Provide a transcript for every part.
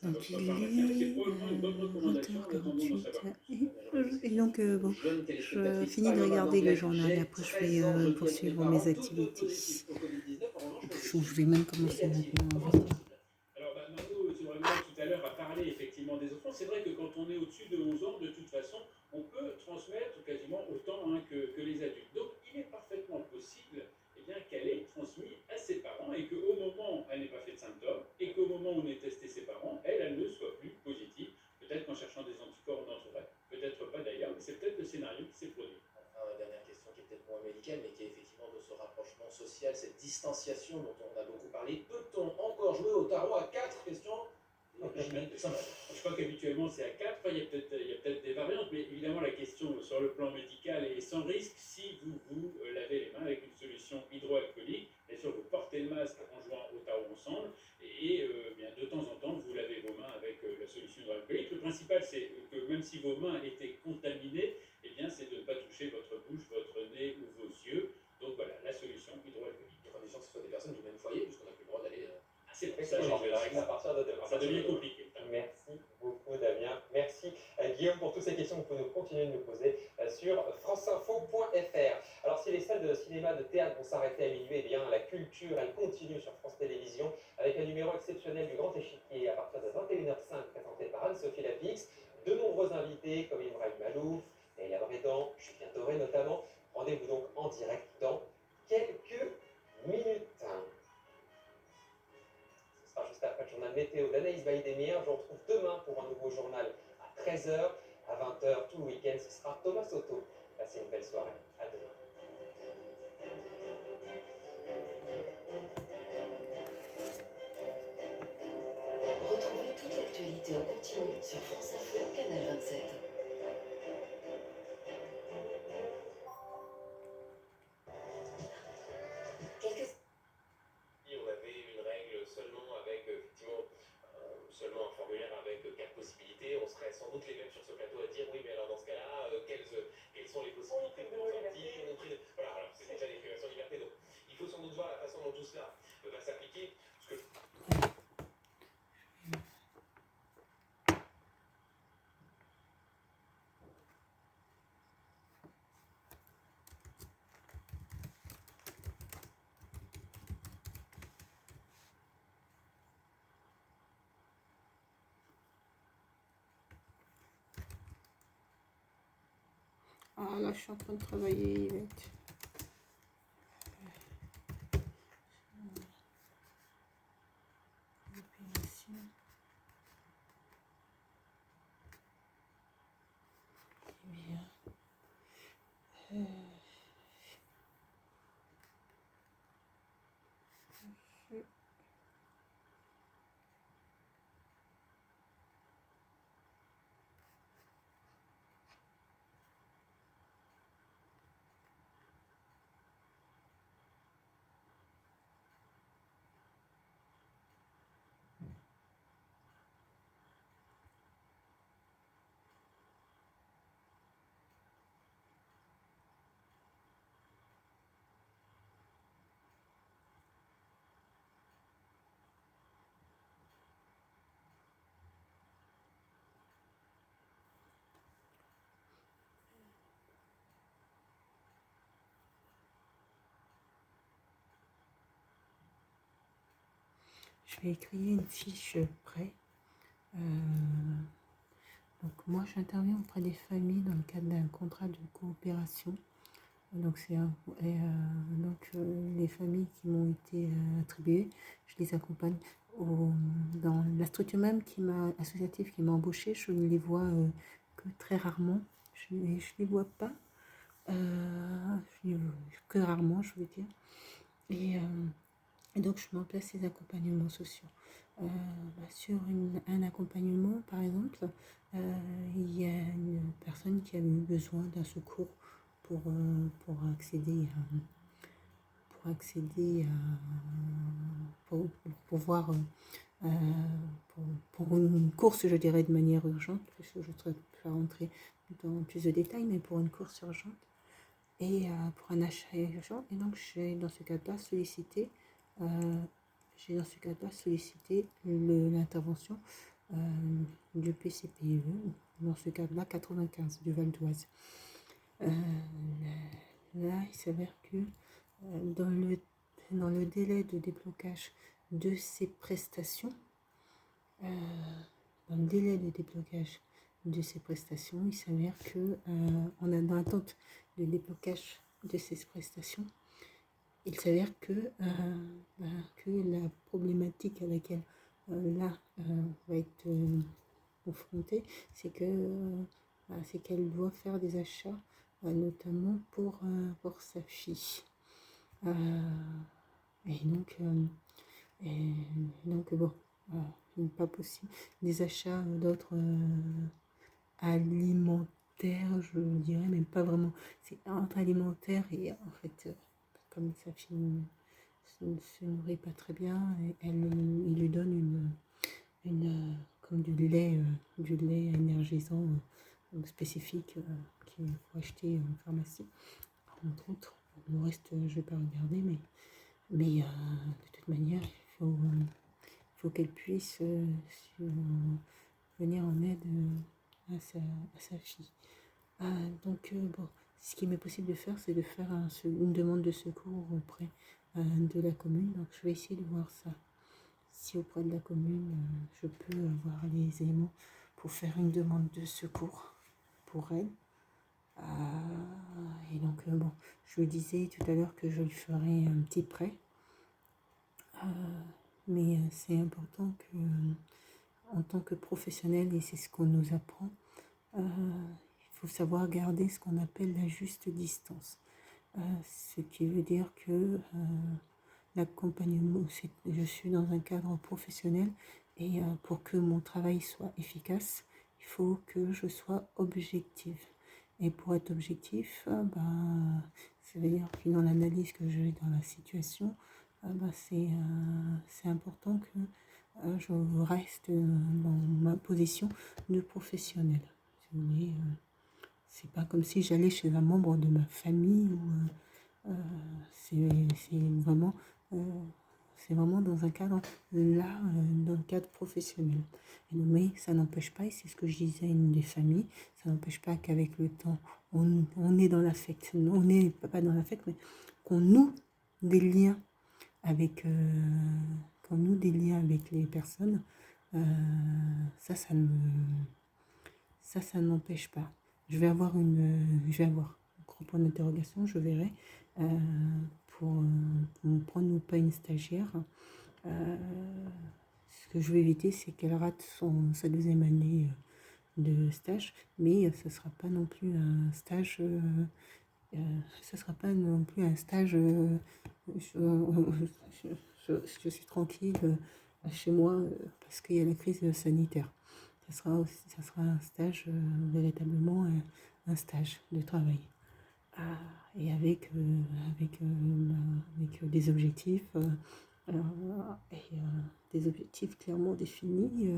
Donc il pharmacien, mais c'est est probablement une bonne recommandation en attendant d'en 20h48. savoir plus. Et donc bon, Jeune je téléspectatrice finis de palomarde regarder le d'anglais, journal et j'ai après je 13 vais ans, je deviens mes poursuivre mes parents, tous deux activités. positifs au Covid-19. En revanche, moi, je Je suis vais même commencer négatif. maintenant, on Comment va c'est dire. possible? Alors, Margot Suragula, tout à l'heure, a parlé effectivement des enfants. C'est vrai que quand on est au-dessus de 11 ans, de toute façon, on peut transmettre quasiment autant que les adultes. Donc, il est parfaitement possible qu'elle ait transmis à ses parents et qu'au moment où elle n'ait pas fait de symptômes et qu'au moment où on ait testé ses parents, elle ne soit plus positive. Peut-être qu'en cherchant des anticorps, on en trouverait. Peut-être pas d'ailleurs, mais c'est peut-être le scénario qui s'est produit. Enfin, dernière question qui est peut-être moins médicale, mais qui est effectivement de ce rapprochement social, cette distanciation dont on a beaucoup parlé. Peut-on encore jouer au tarot à 4 questions? Je crois qu'habituellement c'est à 4. Il y a peut-être des variantes, mais évidemment la question sur le plan médical est sans risque si vous lavez les mains avec une solution hydroalcoolique. Bien sûr, vous portez le masque en jouant au tarot ensemble et bien, de temps en temps vous lavez vos mains avec la solution hydroalcoolique. Le principal c'est que même si vos mains étaient contaminées, c'est de ne pas toucher votre bouche, votre nez ou vos yeux. Donc voilà, la solution hydroalcoolique. À condition que ce soit des personnes du même foyer, puisqu'on n'a plus le droit d'aller. C'est pour ça que j'ai la règle à partir de demain. Ça devient compliqué. Merci beaucoup Damien. Merci Guillaume pour toutes ces questions que vous pouvez continuer de nous poser sur franceinfo.fr. Alors si les salles de cinéma, de théâtre vont s'arrêter à minuit, eh bien la culture elle continue sur France Télévisions avec un numéro exceptionnel du Grand Échiquier à partir de 21h05 présenté par Anne-Sophie Lapix. De nombreux invités comme Ibrahim Malouf, Leïla Bredan, Julien Doré notamment. Rendez-vous donc en direct dans quelques minutes. Ce sera juste après le journal météo d'Anaïs Baïdemir. Je vous retrouve demain pour un nouveau journal à 13h, à 20h, tout le week-end. Ce sera Thomas Soto. Passez une belle soirée. À demain. Retrouvez toute l'actualité en continu sur France Info, Canal 27. Quelques On avait une règle seulement avec effectivement seulement un formulaire avec 4 possibilités, on serait sans doute les mêmes sur ce plateau à dire oui mais alors dans ce cas-là quelles sont les possibilités pour sortir voilà alors c'est déjà des privations de liberté donc il faut sans doute voir la façon dont tout cela va s'appliquer parce que Ah là, je suis en train de travailler, Yvette. Je vais créer une fiche prêt. Donc moi j'interviens auprès des familles dans le cadre d'un contrat de coopération. Donc les familles qui m'ont été attribuées, je les accompagne dans la structure même associative qui m'a embauchée. Je ne les vois que très rarement. Je les vois pas. Que rarement, je veux dire. Et donc, je mets en place ces accompagnements sociaux. Sur un accompagnement, par exemple, il y a une personne qui a eu besoin d'un secours pour accéder pour pouvoir pour une course, je dirais de manière urgente, parce que je ne vais pas rentrer dans plus de détails, mais pour une course urgente et pour un achat urgent. Et donc, j'ai dans ce cas-là sollicité l'intervention du PCPE, dans ce cadre-là 95 du Val d'Oise. Là, il s'avère que dans le délai de déblocage de ces prestations, dans le délai de déblocage de ces prestations, il s'avère que on a dans l'attente de déblocage de ces prestations, il s'avère que la problématique à laquelle là va être confrontée, c'est qu'elle doit faire des achats, notamment pour sa fille. Et donc, bon, il n'est pas possible. Des achats d'autres alimentaires, je dirais, mais pas vraiment. C'est entre alimentaire et en fait, comme sa fille ne se nourrit pas très bien, il lui donne comme du lait énergisant spécifique qu'il faut acheter en pharmacie, entre autres. Le reste, je ne vais pas regarder, mais de toute manière, il faut qu'elle puisse venir en aide à sa fille. Donc, bon, ce qui m'est possible de faire, c'est de faire une demande de secours auprès de la commune. Donc, je vais essayer de voir ça. Si auprès de la commune, je peux avoir les éléments pour faire une demande de secours pour elle. Et donc, bon, je lui disais tout à l'heure que je lui ferais un petit prêt. Mais c'est important que, en tant que professionnel, et c'est ce qu'on nous apprend, il faut savoir garder ce qu'on appelle la juste distance. Ce qui veut dire que l'accompagnement, je suis dans un cadre professionnel et pour que mon travail soit efficace, il faut que je sois objective. Et pour être objectif, ça veut dire que dans l'analyse que j'ai dans la situation, c'est important que je reste dans ma position de professionnel. Si vous voulez, c'est pas comme si j'allais chez un membre de ma famille ou c'est vraiment dans un cadre là, dans le cadre professionnel. Mais ça n'empêche pas, et c'est ce que je disais à une des familles, ça n'empêche pas qu'avec le temps, on est dans l'affect. On n'est pas dans l'affect, mais qu'on noue des liens avec, les personnes. Ça n'empêche pas. Je vais avoir gros point d'interrogation, je verrai, pour prendre ou pas une stagiaire. Ce que je vais éviter, c'est qu'elle rate sa deuxième année de stage, mais ce sera pas non plus un stage. Je suis tranquille chez moi parce qu'il y a la crise sanitaire. Ça sera un stage, véritablement un stage de travail. Et avec des objectifs, des objectifs clairement définis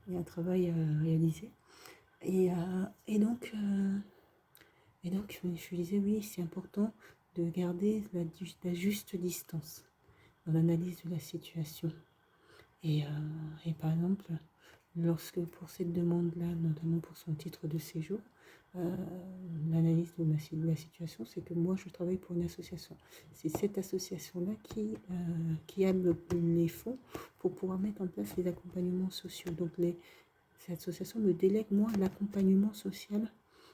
et un travail à réaliser. Et donc, je disais, oui, c'est important de garder la juste distance dans l'analyse de la situation. Et par exemple, lorsque pour cette demande-là, notamment pour son titre de séjour, l'analyse de la situation, c'est que moi, je travaille pour une association. C'est cette association-là qui a les fonds pour pouvoir mettre en place les accompagnements sociaux. Donc, cette association me délègue, moi, l'accompagnement social,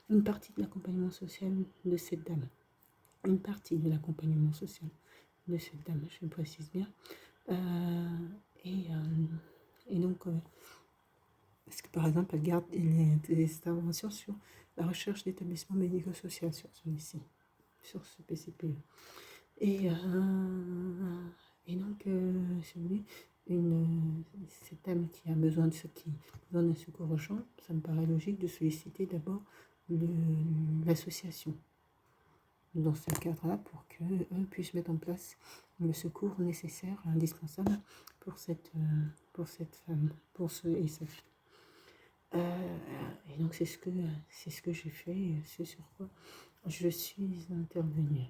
une partie de l'accompagnement social de cette dame. Une partie de l'accompagnement social de cette dame, je précise bien. Et donc, parce que par exemple, elle garde des interventions sur la recherche d'établissements médico-sociaux sur celui-ci, sur ce PCPE. Et donc, si vous voulez, cette dame qui a besoin d'un secours au champ, ça me paraît logique de solliciter d'abord l'association dans ce cadre-là pour qu'eux puissent mettre en place le secours nécessaire, indispensable pour cette femme, pour et sa fille. Et donc c'est ce que j'ai fait, c'est sur quoi je suis intervenue.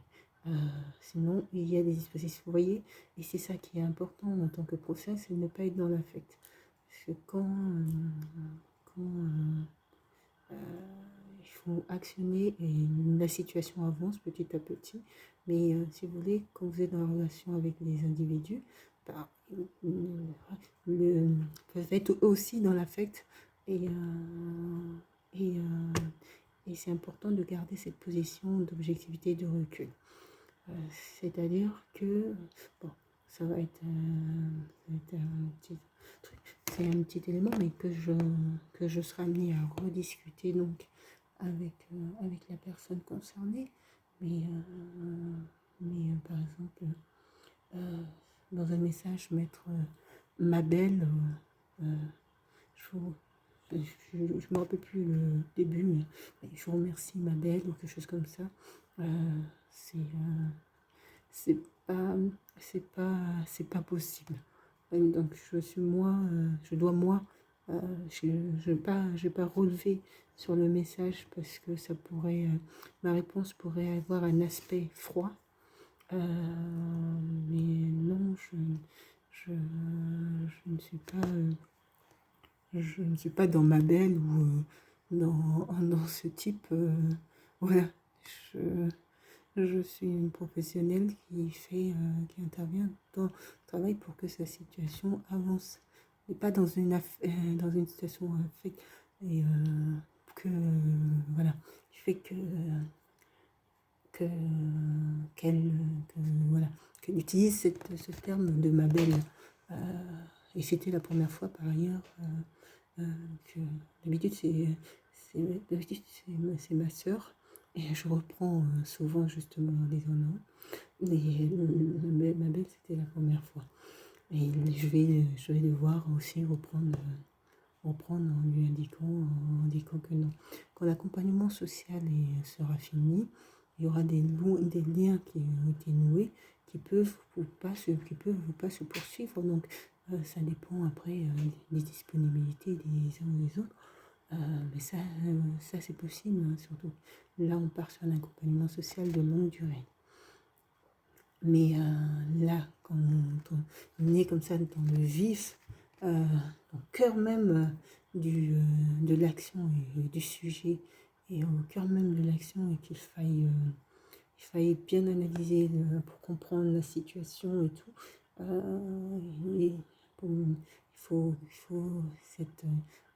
Sinon, il y a des dispositifs, vous voyez, et c'est ça qui est important en tant que professionnel, c'est de ne pas être dans l'affect. que euh, il faut actionner et la situation avance petit à petit. Mais si vous voulez, quand vous êtes dans la relation avec les individus, bah, peuvent être aussi dans l'affect et, et, et c'est important de garder cette position d'objectivité et de recul. C'est-à-dire que, bon, ça va être un petit truc, c'est un petit élément, mais que je serai amenée à rediscuter donc avec la personne concernée. Mais, par exemple, dans un message, mettre ma belle, je me rappelle plus le début, mais je vous remercie ma belle ou quelque chose comme ça. C'est pas c'est pas possible. Donc je dois moi je vais pas relever sur le message parce que ça pourrait ma réponse pourrait avoir un aspect froid. Mais non, je ne suis pas dans ma belle ou dans ce type. Voilà, je suis une professionnelle qui intervient dans le travail pour que sa situation avance. Et pas dans dans une situation et que, voilà, qui fait que, voilà, qu'elle utilise ce terme de ma belle. Et c'était la première fois par ailleurs que d'habitude c'est ma sœur et je reprends souvent justement les honneurs. Mais ma belle c'était la première fois. Et je vais devoir aussi reprendre en lui indiquant que non. Quand l'accompagnement social sera fini, il y aura des liens qui ont été noués qui peuvent pas se poursuivre. Donc ça dépend après des disponibilités des uns ou des autres. Mais ça c'est possible, hein, surtout. Là, on part sur un accompagnement social de longue durée. Mais là, quand on est comme ça dans le vif, au cœur même de l'action et du sujet, et au cœur même de l'action, et qu'il faille bien analyser pour comprendre la situation et tout, il faut cette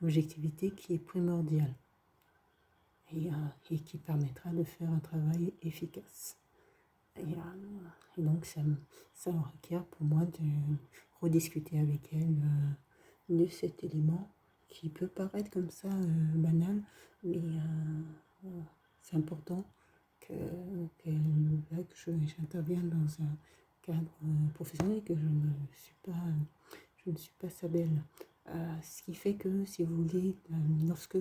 objectivité qui est primordiale et qui permettra de faire un travail efficace. Et donc, ça requiert pour moi de rediscuter avec elle de cet élément qui peut paraître comme ça banal, mais c'est important que j'intervienne dans un cadre professionnel, que je ne suis pas sa belle. Ce qui fait que, si vous voulez, lorsque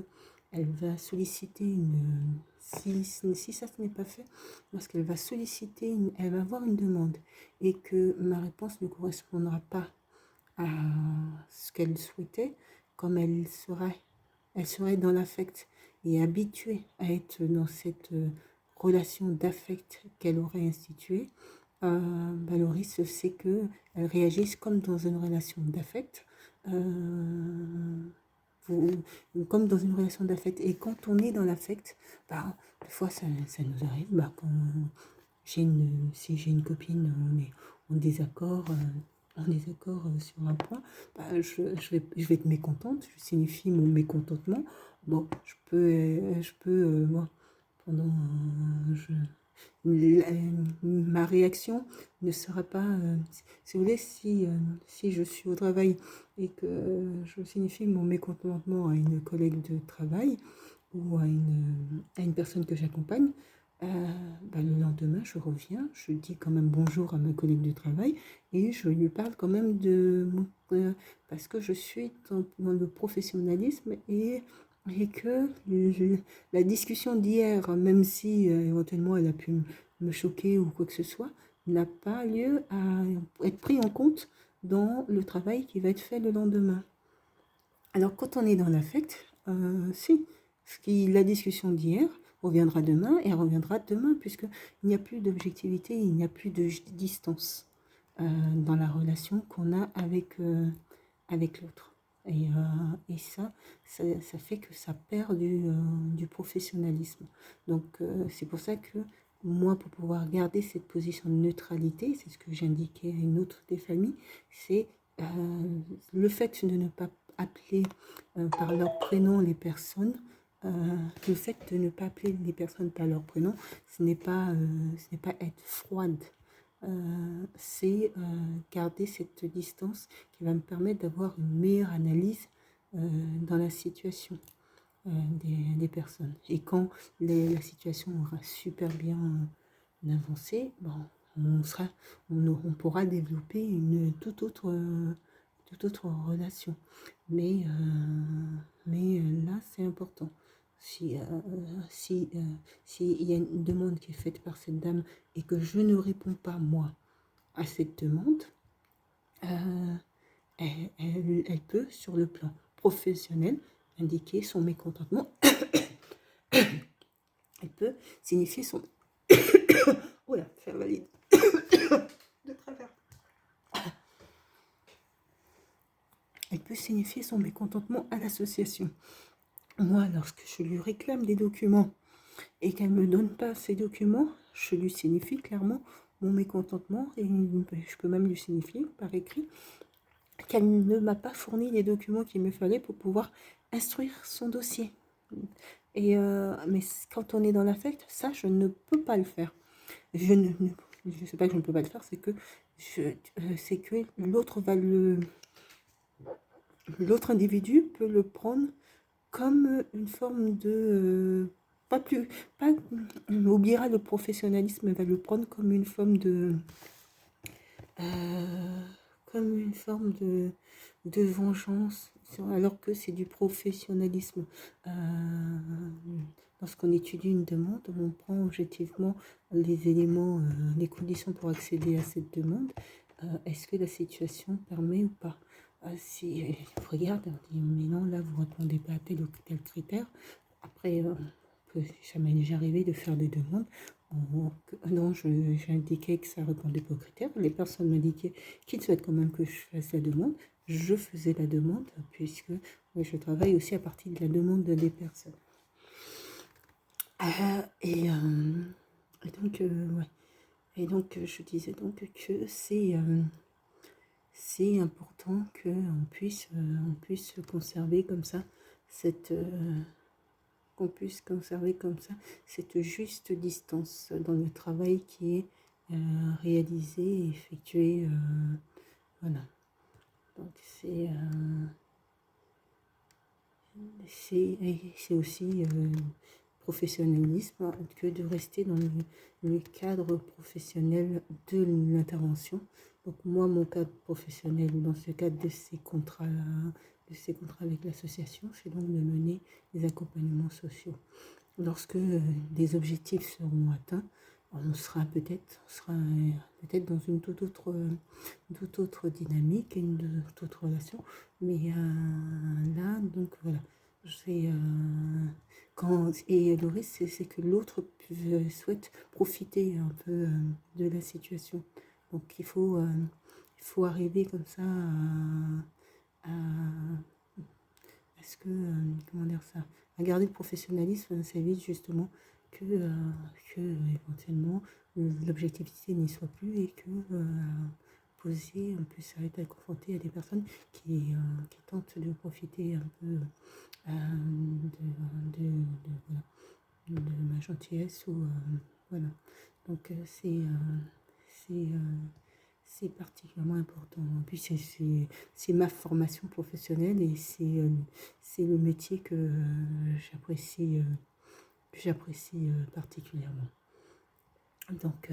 elle va solliciter si ça ce n'est pas fait, lorsqu'elle va solliciter, elle va avoir une demande et que ma réponse ne correspondra pas à ce qu'elle souhaitait, comme elle serait dans l'affect et habituée à être dans cette relation d'affect qu'elle aurait instituée, le risque c'est qu'elle réagisse comme dans une relation d'affect. Comme dans une relation d'affect. Et quand on est dans l'affect, des fois ça nous arrive, quand si j'ai une copine, on est en désaccord, sur un point, je vais être mécontente, je signifie mon mécontentement. Bon, je peux moi, pendant ma réaction ne sera pas, si vous voulez, si je suis au travail et que je signifie mon mécontentement à une collègue de travail ou à une personne que j'accompagne, le lendemain je reviens, je dis quand même bonjour à ma collègue de travail et je lui parle quand même parce que je suis dans le professionnalisme et que la discussion d'hier, même si éventuellement elle a pu me choquer ou quoi que ce soit, n'a pas lieu à être pris en compte dans le travail qui va être fait le lendemain. Alors quand on est dans l'affect, la discussion d'hier reviendra demain et elle reviendra demain puisqu'il n'y a plus d'objectivité, il n'y a plus de distance dans la relation qu'on a avec l'autre. Et ça fait que ça perd du professionnalisme. Donc, c'est pour ça que moi, pour pouvoir garder cette position de neutralité, c'est ce que j'indiquais à une autre des familles, c'est le fait de ne pas appeler par leur prénom les personnes. Le fait de ne pas appeler les personnes par leur prénom, ce n'est pas être froide. C'est garder cette distance qui va me permettre d'avoir une meilleure analyse dans la situation des personnes. Et quand la situation aura super bien avancé, bon, on pourra développer une toute autre relation. Mais là, c'est important. Si il y a une demande qui est faite par cette dame et que je ne réponds pas, moi, à cette demande, elle peut, sur le plan professionnel, indiquer son mécontentement. Elle peut signifier son... Oh là, faire valide. De travers. Elle peut signifier son mécontentement à l'association. Moi, lorsque je lui réclame des documents et qu'elle ne me donne pas ces documents, je lui signifie clairement mon mécontentement et je peux même lui signifier par écrit qu'elle ne m'a pas fourni les documents qu'il me fallait pour pouvoir instruire son dossier. Mais quand on est dans l'affect, ça, je ne peux pas le faire. Je ne sais pas que je ne peux pas le faire, c'est que l'autre individu peut le prendre comme une forme de oubliera le professionnalisme, va le prendre comme une forme de vengeance, alors que c'est du professionnalisme. Lorsqu'on étudie une demande, on prend objectivement les éléments, les conditions pour accéder à cette demande. Est-ce que la situation permet ou pas? Si on regarde, on dit mais non, là vous répondez pas à tel ou tel critère. Après, ça m'est déjà arrivé de faire des demandes. Non, j'ai indiqué que ça répondait pas aux critères. Les personnes m'indiquaient qu'ils souhaitent quand même que je fasse la demande. Je faisais la demande puisque je travaille aussi à partir de la demande des personnes. Et donc, ouais. Et donc, je disais donc que c'est important qu'on puisse conserver comme ça cette juste distance dans le travail qui est réalisé et effectué. Voilà. Donc c'est aussi professionnalisme que de rester dans le cadre professionnel de l'intervention. Donc moi, mon cadre professionnel dans ce cadre de ces contrats avec l'association, c'est donc de mener des accompagnements sociaux. Lorsque des objectifs seront atteints, on sera peut-être dans une toute autre dynamique, une toute autre relation. Mais là, donc voilà, et le risque, c'est que l'autre souhaite profiter un peu de la situation. Donc il faut arriver comme ça à ce que, comment dire ça, à garder le professionnalisme, ça évite justement que éventuellement l'objectivité n'y soit plus et que on puisse être confronté à des personnes qui tentent de profiter un peu de ma gentillesse ou voilà. Donc c'est particulièrement important. Puis c'est ma formation professionnelle et c'est le métier que j'apprécie particulièrement. Donc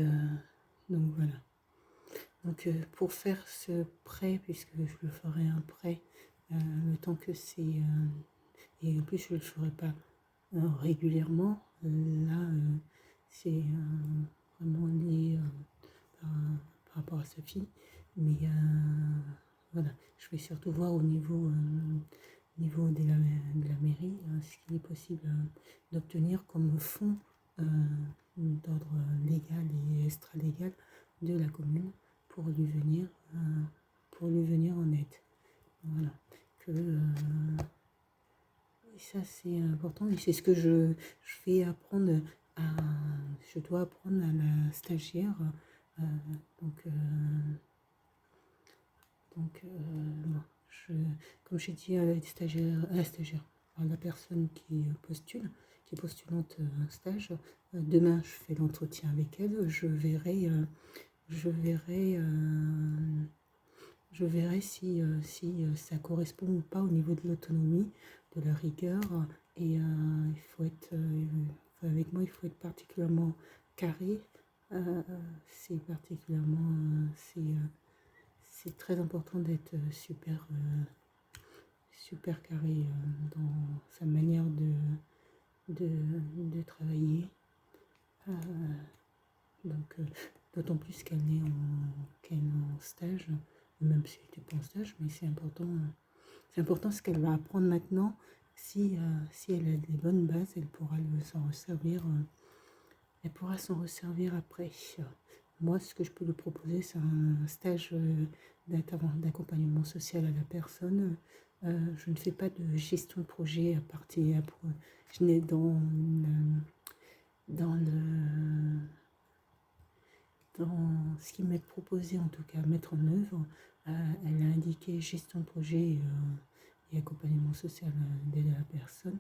voilà. Donc pour faire ce prêt, puisque je le ferai un prêt, le temps que c'est... et en plus je ne le ferai pas régulièrement, là c'est vraiment lié par rapport à sa fille. Mais voilà, je vais surtout voir au niveau de la mairie ce qu'il est possible d'obtenir comme fonds d'ordre légal et extra-légal de la commune pour lui venir en aide. Voilà. et ça c'est important et c'est ce que je vais apprendre à, je dois apprendre à la stagiaire. euh, donc, bon, comme j'ai dit à à la personne qui est postulante un stage, demain je fais l'entretien avec elle, je verrai, si ça correspond ou pas au niveau de l'autonomie, de la rigueur. Et avec moi, il faut être particulièrement carré. C'est particulièrement, c'est très important d'être super carré dans sa manière de travailler. Euh, donc, d'autant plus qu'elle est en stage, même si elle n'était pas en stage, mais c'est important ce qu'elle va apprendre maintenant. Si elle a des bonnes bases, elle pourra s'en resservir. Elle pourra s'en resservir après. Moi, ce que je peux lui proposer, c'est un stage d'accompagnement social à la personne. Je ne fais pas de gestion de projet à partir. Je n'ai dans ce qui m'est proposé, en tout cas, à mettre en œuvre, elle a indiqué gestion de projet et accompagnement social de la personne.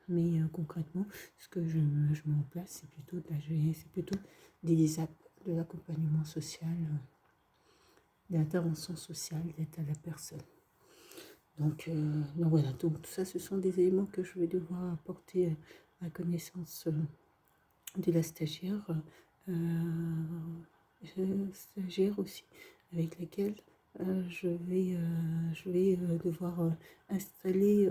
Mais concrètement, ce que je mets en place, c'est plutôt des apps de l'accompagnement social, de l'intervention sociale, d'aide à la personne. Donc voilà, donc tout ça, ce sont des éléments que je vais devoir apporter à connaissance de la stagiaire, aussi, avec laquelle je vais devoir instaurer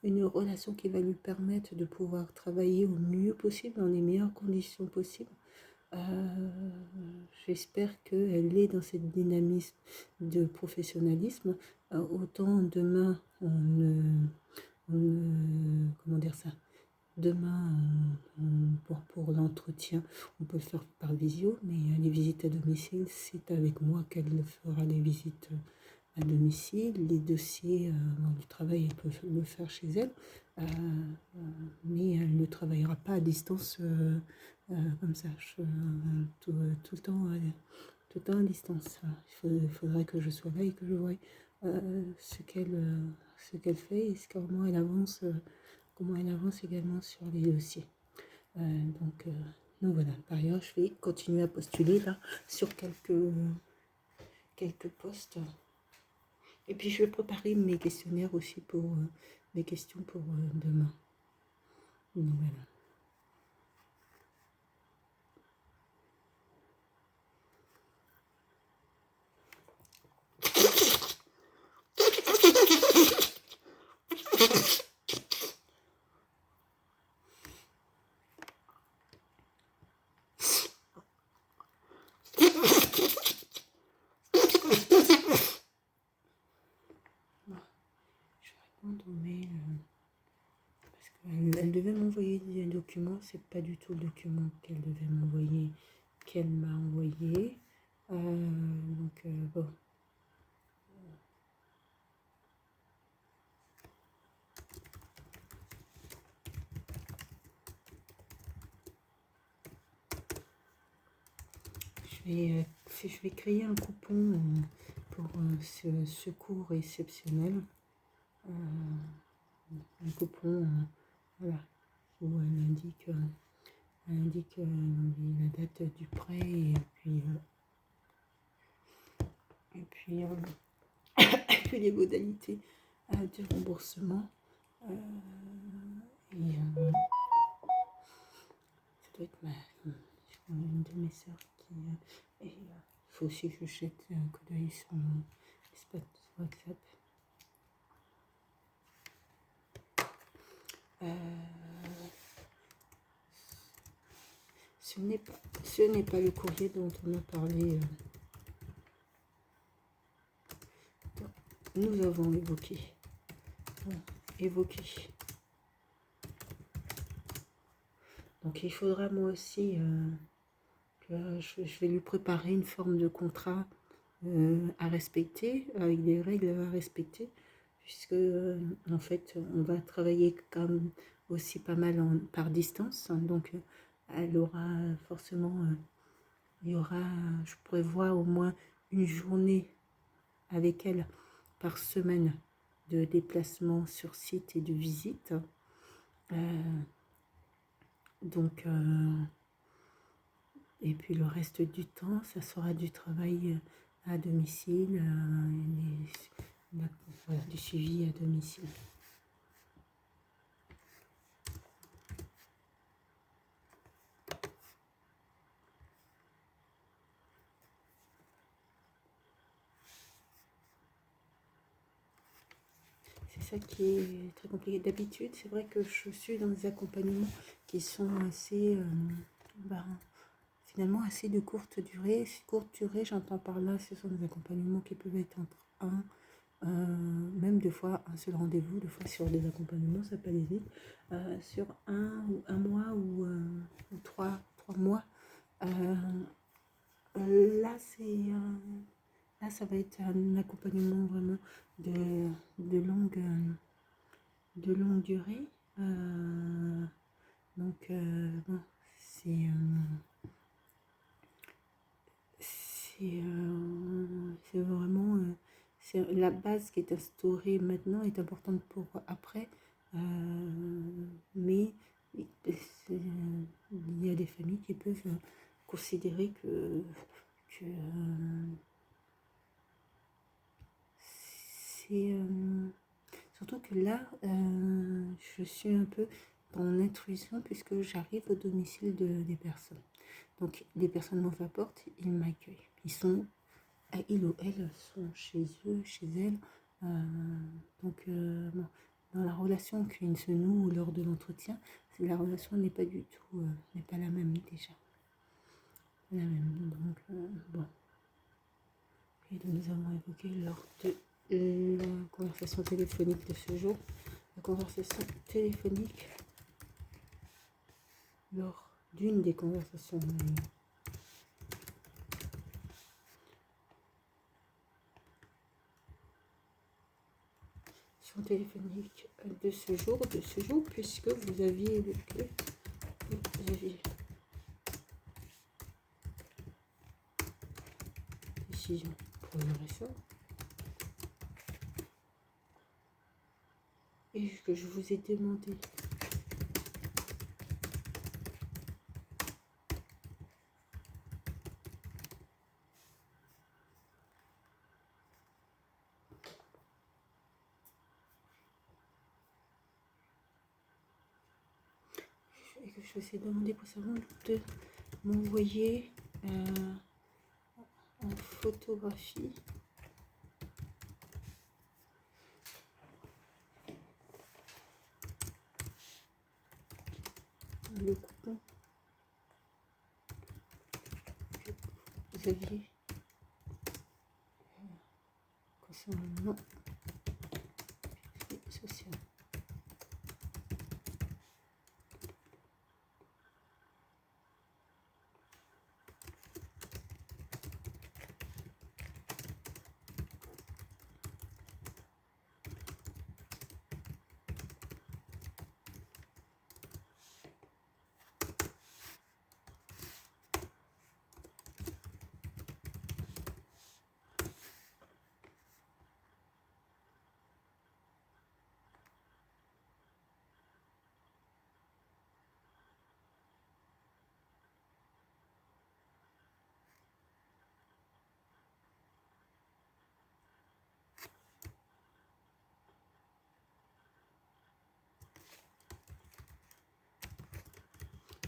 une relation qui va lui permettre de pouvoir travailler au mieux possible, dans les meilleures conditions possibles. J'espère qu'elle est dans cette dynamisme de professionnalisme. Autant demain, comment dire ça, demain, pour l'entretien, on peut le faire par visio, mais les visites à domicile, c'est avec moi qu'elle fera les visites à domicile. Les dossiers du travail, elle peut le faire chez elle, mais elle ne travaillera pas à distance comme ça, tout le temps à distance. Il faudrait que je sois là et que je voie ce qu'elle fait et comment elle avance également sur les dossiers. Donc voilà, par ailleurs, je vais continuer à postuler là sur quelques postes. Et puis je vais préparer mes questionnaires aussi pour mes questions pour demain. Donc voilà. Mais parce qu'elle devait m'envoyer des documents, c'est pas du tout le document qu'elle devait m'envoyer, qu'elle m'a envoyé. Donc bon. Je vais créer un coupon pour ce secours exceptionnel. Un coupon, voilà, où elle indique la date du prêt et puis et puis les modalités du remboursement. Ça doit être une de mes sœurs qui et il faut aussi que je jette un coup d'œil sur mon espace WhatsApp. Ce n'est pas le courrier dont on a parlé. Nous avons évoqué. Donc il faudra moi aussi que je vais lui préparer une forme de contrat à respecter, avec des règles à respecter, puisque en fait on va travailler comme aussi pas mal par distance, hein, donc elle aura forcément, il y aura, je prévois au moins une journée avec elle par semaine de déplacement sur site et de visite. Donc, et puis le reste du temps, ça sera du travail à domicile, du suivi à domicile. C'est ça qui est très compliqué. D'habitude, c'est vrai que je suis dans des accompagnements qui sont assez, finalement, assez de courte durée. Courte durée, j'entends par là, ce sont des accompagnements qui peuvent être entre même deux fois un seul rendez-vous, deux fois sur des accompagnements, ça peut aller vite, sur un mois ou 3 mois. Là, là, ça va être un accompagnement vraiment de longue durée. Donc, bon, c'est vraiment la base qui est instaurée maintenant est importante pour après, mais il y a des familles qui peuvent considérer que c'est surtout que là je suis un peu dans l'intrusion puisque j'arrive au domicile des personnes. Donc les personnes m'ouvrent la porte, ils m'accueillent. Ils ou elles sont chez eux, chez elles. Donc bon, dans la relation qui se noue lors de l'entretien, la relation n'est pas du tout, n'est pas la même déjà. La même. Donc bon. Et donc, nous avons évoqué lors de la conversation téléphonique de ce jour, la conversation téléphonique lors d'une des conversations téléphonique de ce jour, puisque vous aviez évoqué, décision pour le ressort, et que je vous ai demandé je vous ai demandé pour savoir de m'envoyer en photographie le coupon que vous aviez concernant social.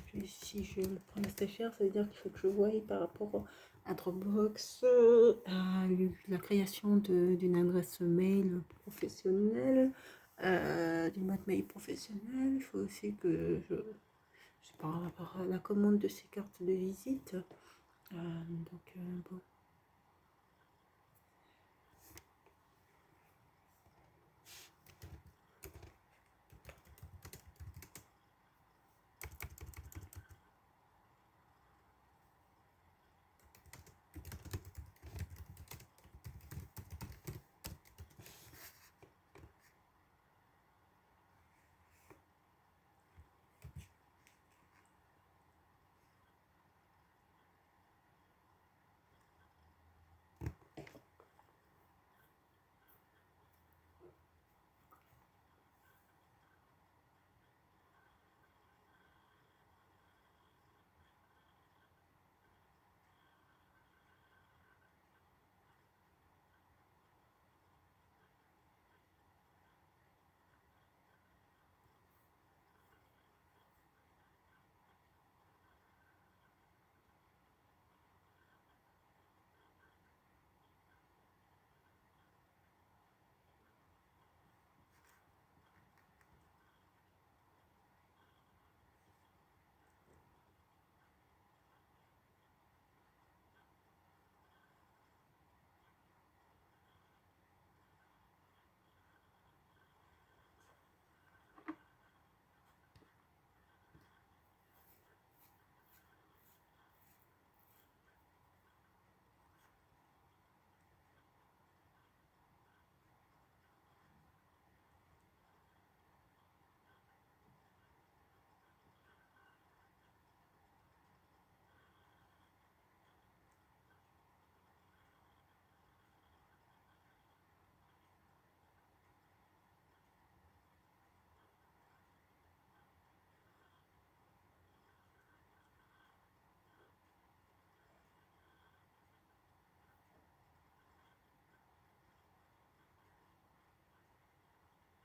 Puis si je prends la stagiaire, ça veut dire qu'il faut que je voie par rapport à Dropbox, à la création d'une adresse mail professionnelle, d'une boîte mail professionnelle. Il faut aussi que je par rapport à la commande de ces cartes de visite. Donc bon.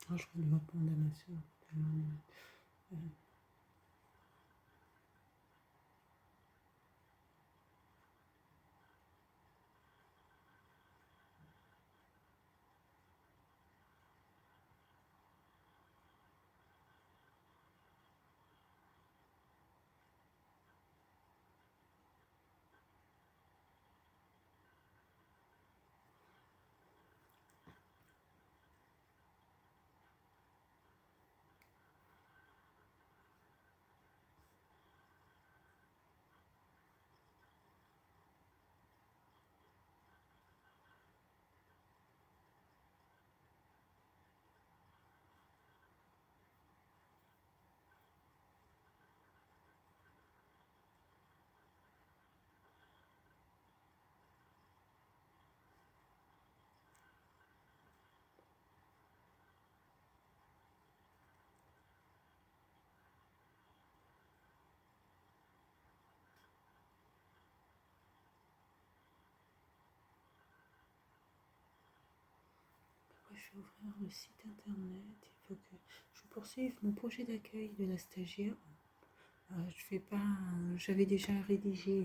Ah, j'aurais dû répondre à ma soeur. Je vais ouvrir le site internet. Il faut que je poursuive mon projet d'accueil de la stagiaire. Je fais pas. J'avais déjà rédigé